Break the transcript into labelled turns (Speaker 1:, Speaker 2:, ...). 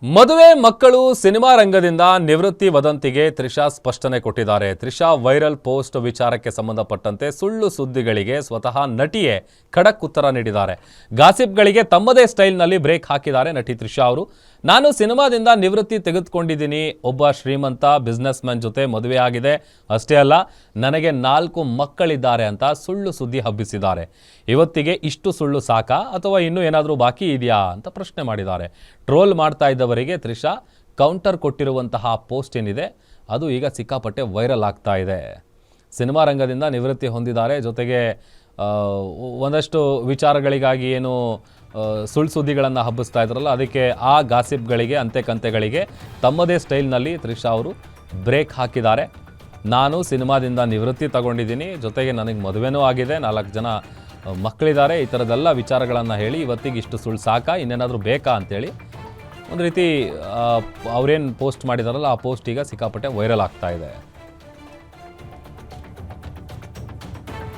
Speaker 1: ಮದುವೆ ಮಕ್ಕಳು ಸಿನಿಮಾ ರಂಗದಿಂದ ನಿವೃತ್ತಿ ವದಂತಿಗೆ ತ್ರಿಷಾ ಸ್ಪಷ್ಟನೆ ಕೊಟ್ಟಿದ್ದಾರೆ. ತ್ರಿಷಾ ವೈರಲ್ ಪೋಸ್ಟ್ ವಿಚಾರಕ್ಕೆ ಸಂಬಂಧಪಟ್ಟಂತೆ ಸುಳ್ಳು ಸುದ್ದಿಗಳಿಗೆ ಸ್ವತಃ ನಟಿಯೇ ಖಡಕ್ ಉತ್ತರ ನೀಡಿದ್ದಾರೆ. ಗಾಸಿಪ್ಗಳಿಗೆ ತಮ್ಮದೇ ಸ್ಟೈಲ್ನಲ್ಲಿ ಬ್ರೇಕ್ ಹಾಕಿದ್ದಾರೆ ನಟಿ ತ್ರಿಷಾ ಅವರು. ನಾನು ಸಿನಿಮಾದಿಂದ ನಿವೃತ್ತಿ ತೆಗೆದುಕೊಂಡಿದ್ದೀನಿ. ಒಬ್ಬ ಶ್ರೀಮಂತ ಬಿಸ್ನೆಸ್ ಮ್ಯಾನ್ ಜೊತೆ ಮದುವೆ ಆಗಿದೆ. ಅಷ್ಟೇ ಅಲ್ಲ, ನನಗೆ 4 ಮಕ್ಕಳಿದ್ದಾರೆ ಅಂತ ಸುಳ್ಳು ಸುದ್ದಿ ಹಬ್ಬಿಸಿದ್ದಾರೆ. ಇವತ್ತಿಗೆ ಇಷ್ಟು ಸುಳ್ಳು ಸಾಕಾ ಅಥವಾ ಇನ್ನೂ ಏನಾದರೂ ಬಾಕಿ ಇದೆಯಾ ಅಂತ ಪ್ರಶ್ನೆ ಮಾಡಿದ್ದಾರೆ. ಟ್ರೋಲ್ ಮಾಡ್ತಾ ಇದ್ದವರಿಗೆ ತ್ರಿಷಾ ಕೌಂಟರ್ ಕೊಟ್ಟಿರುವಂತಹ ಪೋಸ್ಟ್ ಏನಿದೆ ಅದು ಈಗ ಸಿಕ್ಕಾಪಟ್ಟೆ ವೈರಲ್ ಆಗ್ತಾ ಇದೆ. ಸಿನಿಮಾ ರಂಗದಿಂದ ನಿವೃತ್ತಿ ಹೊಂದಿದ್ದಾರೆ. ಜೊತೆಗೆ ಒಂದಷ್ಟು ವಿಚಾರಗಳಿಗಾಗಿ ಏನು ಸುಳ್ಳು ಸುದ್ದಿಗಳನ್ನು ಹಬ್ಬಿಸ್ತಾ ಇದ್ರಲ್ಲ, ಅದಕ್ಕೆ ಆ ಗಾಸಿಪ್ಗಳಿಗೆ ಅಂತೆಕಂತೆಗಳಿಗೆ ತಮ್ಮದೇ ಸ್ಟೈಲ್ನಲ್ಲಿ ತ್ರಿಷಾ ಅವರು ಬ್ರೇಕ್ ಹಾಕಿದ್ದಾರೆ. ನಾನು ಸಿನಿಮಾದಿಂದ ನಿವೃತ್ತಿ ತಗೊಂಡಿದ್ದೀನಿ, ಜೊತೆಗೆ ನನಗೆ ಮದುವೆನೂ ಆಗಿದೆ, 4 ಜನ ಮಕ್ಕಳಿದ್ದಾರೆ. ಈ ಥರದ್ದೆಲ್ಲ ವಿಚಾರಗಳನ್ನು ಹೇಳಿ ಇವತ್ತಿಗೆ ಇಷ್ಟು ಸುಳ್ಳು ಸಾಕಾ, ಇನ್ನೇನಾದರೂ ಬೇಕಾ ಅಂತೇಳಿ ಒಂದು ರೀತಿ ಅವರೇನು ಪೋಸ್ಟ್ ಮಾಡಿದಾರಲ್ಲ ಆ ಪೋಸ್ಟ್ ಈಗ ಸಿಕ್ಕಾಪಟ್ಟೆ ವೈರಲ್ ಆಗ್ತಾ ಇದೆ.